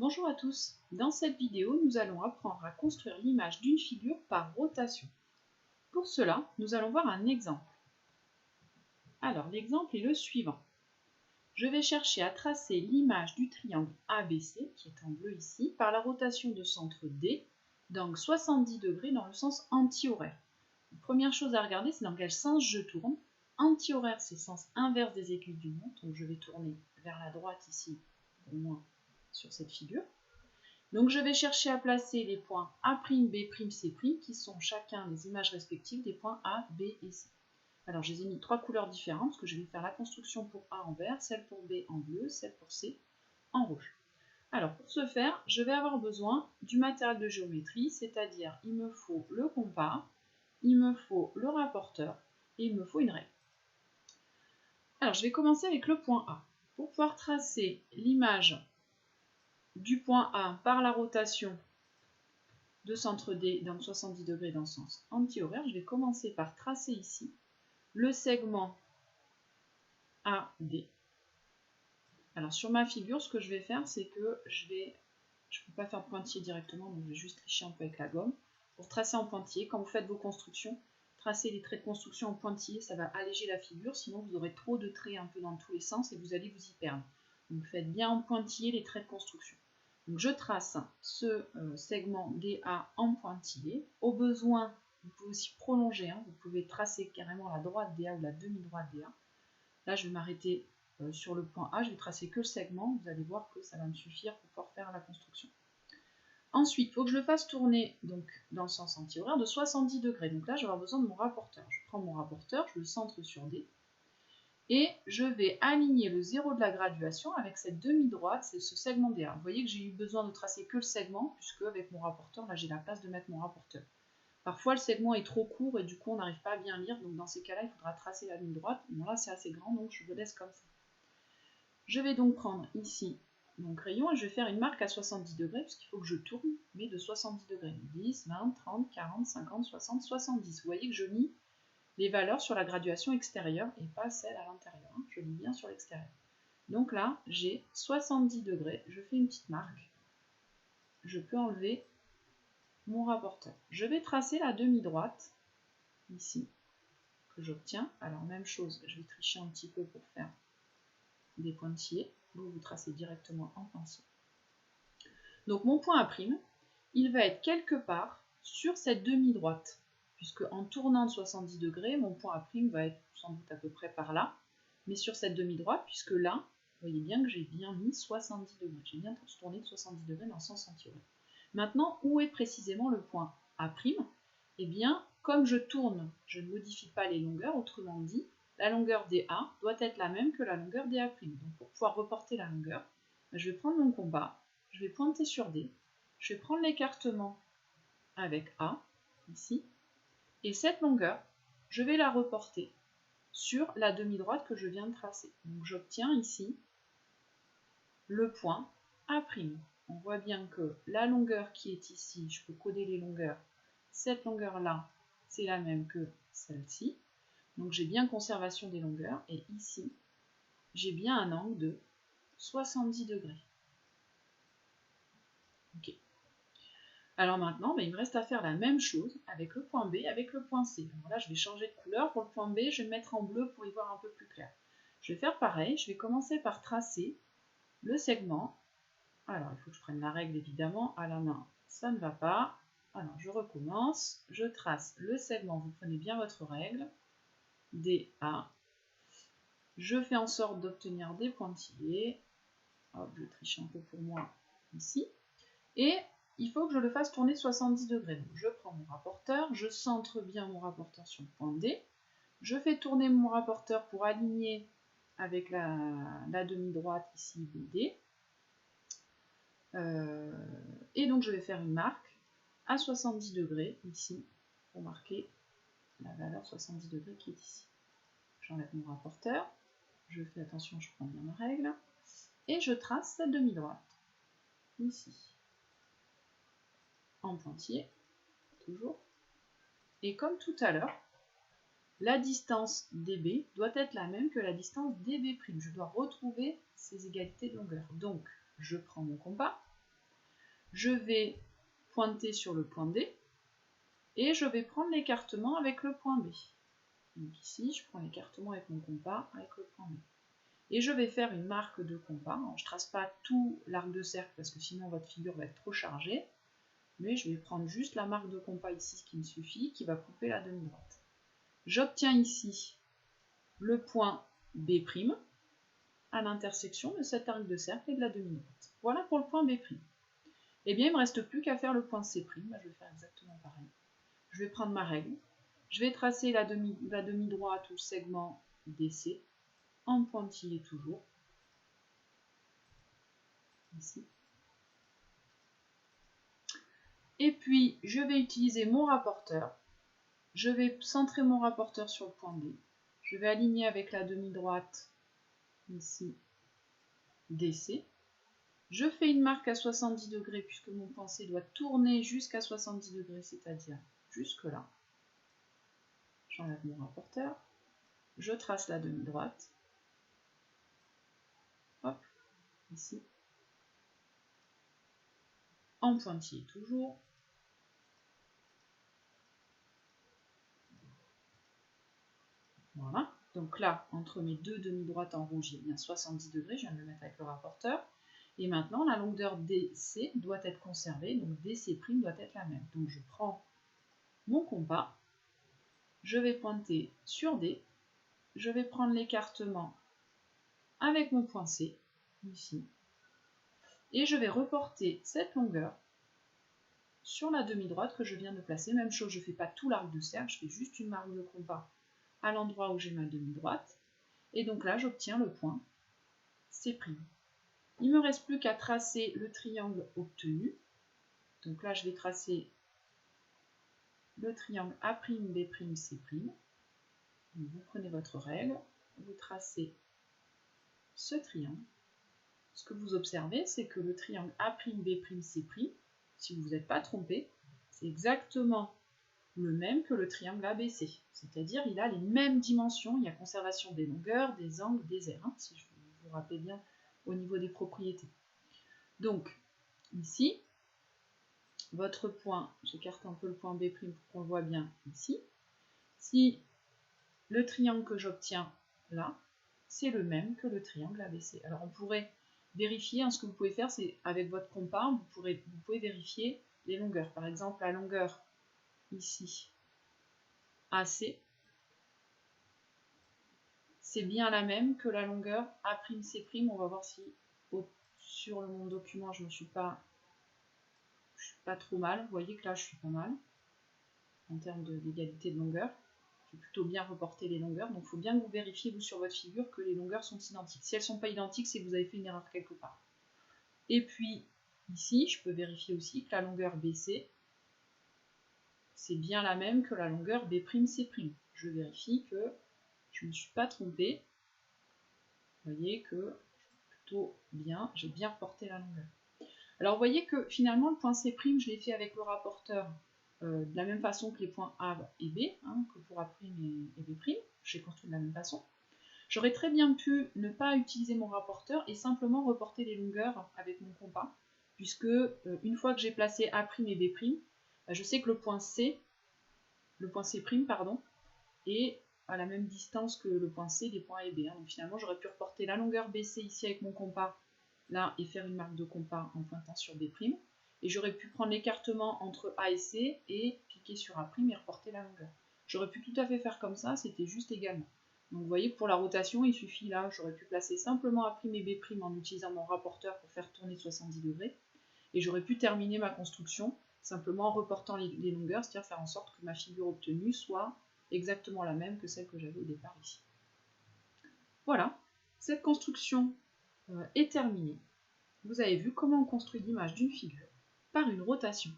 Bonjour à tous, dans cette vidéo nous allons apprendre à construire l'image d'une figure par rotation. Pour cela, nous allons voir un exemple. Alors l'exemple est le suivant. Je vais chercher à tracer l'image du triangle ABC, qui est en bleu ici, par la rotation de centre D, d'angle 70 degrés dans le sens anti-horaire. Première chose à regarder, c'est dans quel sens je tourne. Anti-horaire, c'est le sens inverse des aiguilles d'une montre, donc je vais tourner vers la droite ici, au moins sur cette figure. Donc je vais chercher à placer les points A', B', C', qui sont chacun les images respectives des points A, B et C. Alors je les ai mis trois couleurs différentes, parce que je vais faire la construction pour A en vert, celle pour B en bleu, celle pour C en rouge. Alors pour ce faire, je vais avoir besoin du matériel de géométrie, c'est-à-dire il me faut le compas, il me faut le rapporteur et il me faut une règle. Alors je vais commencer avec le point A. Pour pouvoir tracer l'image du point A par la rotation de centre D dans 70 degrés dans le sens anti-horaire, je vais commencer par tracer ici le segment AD. Alors sur ma figure, ce que je vais faire, c'est que je ne peux pas faire pointillé directement, donc je vais juste tricher un peu avec la gomme. Pour tracer en pointillé, quand vous faites vos constructions, tracez les traits de construction en pointillé, ça va alléger la figure, sinon vous aurez trop de traits un peu dans tous les sens et vous allez vous y perdre. Donc faites bien en pointillé les traits de construction. Donc je trace ce segment DA en pointillé. Au besoin, vous pouvez aussi prolonger, vous pouvez tracer carrément la droite DA ou la demi-droite DA. Là, je vais m'arrêter sur le point A, je vais tracer que le segment. Vous allez voir que ça va me suffire pour pouvoir faire la construction. Ensuite, il faut que je le fasse tourner donc, dans le sens anti-horaire de 70 degrés. Donc là, je vais avoir besoin de mon rapporteur. Je prends mon rapporteur, je le centre sur D. Et je vais aligner le 0 de la graduation avec cette demi-droite, c'est ce segment DA. Vous voyez que j'ai eu besoin de tracer que le segment, puisque avec mon rapporteur, là j'ai la place de mettre mon rapporteur. Parfois le segment est trop court et du coup on n'arrive pas à bien lire, donc dans ces cas-là il faudra tracer la ligne droite. Bon là c'est assez grand, donc je le laisse comme ça. Je vais donc prendre ici mon crayon et je vais faire une marque à 70 degrés, puisqu'il faut que je tourne, mais de 70 degrés. 10, 20, 30, 40, 50, 60, 70. Vous voyez que je lis les valeurs sur la graduation extérieure et pas celle à l'intérieur. Je lis bien sur l'extérieur. Donc là, j'ai 70 degrés. Je fais une petite marque. Je peux enlever mon rapporteur. Je vais tracer la demi-droite, ici, que j'obtiens. Alors, même chose, je vais tricher un petit peu pour faire des pointillés. Vous tracez directement en pinceau. Donc, mon point A', il va être quelque part sur cette demi-droite. Puisque en tournant de 70 degrés, mon point A' va être sans doute à peu près par là, mais sur cette demi-droite, puisque là, vous voyez bien que j'ai bien mis 70 degrés. J'ai bien tourné de 70 degrés dans le sens anti-horaire. Maintenant, où est précisément le point A'? Eh bien, comme je tourne, je ne modifie pas les longueurs, autrement dit, la longueur DA doit être la même que la longueur DA'. Donc pour pouvoir reporter la longueur, je vais prendre mon compas, je vais pointer sur D, je vais prendre l'écartement avec A, ici, et cette longueur, je vais la reporter sur la demi-droite que je viens de tracer. Donc j'obtiens ici le point A'. On voit bien que la longueur qui est ici, je peux coder les longueurs, cette longueur-là, c'est la même que celle-ci. Donc j'ai bien conservation des longueurs, et ici, j'ai bien un angle de 70 degrés. Ok. Alors maintenant, il me reste à faire la même chose avec le point B, avec le point C. Alors là, je vais changer de couleur. Pour le point B, je vais le mettre en bleu pour y voir un peu plus clair. Je vais faire pareil. Je vais commencer par tracer le segment. Alors, il faut que je prenne la règle, évidemment. À la main, ça ne va pas. Alors, je recommence. Je trace le segment. Vous prenez bien votre règle. DA. Je fais en sorte d'obtenir des pointillés. Hop, je triche un peu pour moi ici. Et il faut que je le fasse tourner 70 degrés. Donc je prends mon rapporteur, je centre bien mon rapporteur sur le point D, je fais tourner mon rapporteur pour aligner avec la demi-droite ici BD, et donc je vais faire une marque à 70 degrés ici, pour marquer la valeur 70 degrés qui est ici. J'enlève mon rapporteur, je fais attention, je prends bien ma règle, et je trace cette demi-droite ici. En pointillé, toujours. Et comme tout à l'heure, la distance DB doit être la même que la distance DB'. Je dois retrouver ces égalités de longueur. Donc, je prends mon compas, je vais pointer sur le point D et je vais prendre l'écartement avec le point B. Donc ici, je prends l'écartement avec mon compas, avec le point B. Et je vais faire une marque de compas. Alors, je ne trace pas tout l'arc de cercle parce que sinon votre figure va être trop chargée. Mais je vais prendre juste la marque de compas ici, ce qui me suffit, qui va couper la demi-droite. J'obtiens ici le point B' à l'intersection de cet arc de cercle et de la demi-droite. Voilà pour le point B'. Eh bien, il ne me reste plus qu'à faire le point C'. Là, je vais faire exactement pareil. Je vais prendre ma règle. Je vais tracer la demi-droite ou le segment DC en pointillé toujours. Ici. Et puis, je vais utiliser mon rapporteur. Je vais centrer mon rapporteur sur le point D. Je vais aligner avec la demi-droite, ici, DC. Je fais une marque à 70 degrés puisque mon point C doit tourner jusqu'à 70 degrés, c'est-à-dire jusque là. J'enlève mon rapporteur. Je trace la demi-droite. Hop, ici. En pointillé toujours. Voilà. Donc là, entre mes deux demi-droites en rouge, il y a bien 70 degrés. Je viens de le mettre avec le rapporteur. Et maintenant, la longueur DC doit être conservée. Donc DC' doit être la même. Donc je prends mon compas. Je vais pointer sur D. Je vais prendre l'écartement avec mon point C, ici. Et je vais reporter cette longueur sur la demi-droite que je viens de placer. Même chose, je ne fais pas tout l'arc de cercle, je fais juste une marque de compas à l'endroit où j'ai ma demi-droite. Et donc là, j'obtiens le point C'. Il ne me reste plus qu'à tracer le triangle obtenu. Donc là, je vais tracer le triangle A'B', C'. Vous prenez votre règle, vous tracez ce triangle. Ce que vous observez, c'est que le triangle A'B', C', si vous n'êtes pas trompé, c'est exactement le même que le triangle ABC. C'est-à-dire il a les mêmes dimensions, il y a conservation des longueurs, des angles, des aires, hein, si je vous rappelle bien au niveau des propriétés. Donc, ici, votre point, j'écarte un peu le point B' pour qu'on le voit bien ici. Si le triangle que j'obtiens là, c'est le même que le triangle ABC. Alors on pourrait vérifier, hein, ce que vous pouvez faire, c'est avec votre compas, vous pouvez vérifier les longueurs. Par exemple, la longueur ici, AC, c'est bien la même que la longueur A'C'. On va voir si sur mon document, je ne suis pas trop mal. Vous voyez que là, je suis pas mal en termes d'égalité de longueur. J'ai plutôt bien reporté les longueurs. Donc, il faut bien que vous vérifiez, vous, sur votre figure, que les longueurs sont identiques. Si elles ne sont pas identiques, c'est que vous avez fait une erreur quelque part. Et puis, ici, je peux vérifier aussi que la longueur BC, c'est bien la même que la longueur B'C'. Je vérifie que je ne me suis pas trompée. Vous voyez que plutôt bien, j'ai bien reporté la longueur. Alors vous voyez que finalement le point C', je l'ai fait avec le rapporteur de la même façon que les points A et B, hein, que pour A' et B', j'ai construit de la même façon. J'aurais très bien pu ne pas utiliser mon rapporteur et simplement reporter les longueurs avec mon compas, puisque une fois que j'ai placé A' et B', je sais que le point C', est à la même distance que le point C des points A et B. Hein. Donc finalement, j'aurais pu reporter la longueur BC ici avec mon compas, là, et faire une marque de compas en pointant sur B'. Et j'aurais pu prendre l'écartement entre A et C et cliquer sur A' et reporter la longueur. J'aurais pu tout à fait faire comme ça, c'était juste également. Donc vous voyez que pour la rotation, il suffit là, j'aurais pu placer simplement A' et B' en utilisant mon rapporteur pour faire tourner 70 degrés. Et j'aurais pu terminer ma construction simplement en reportant les longueurs, c'est-à-dire faire en sorte que ma figure obtenue soit exactement la même que celle que j'avais au départ ici. Voilà, cette construction est terminée. Vous avez vu comment on construit l'image d'une figure par une rotation.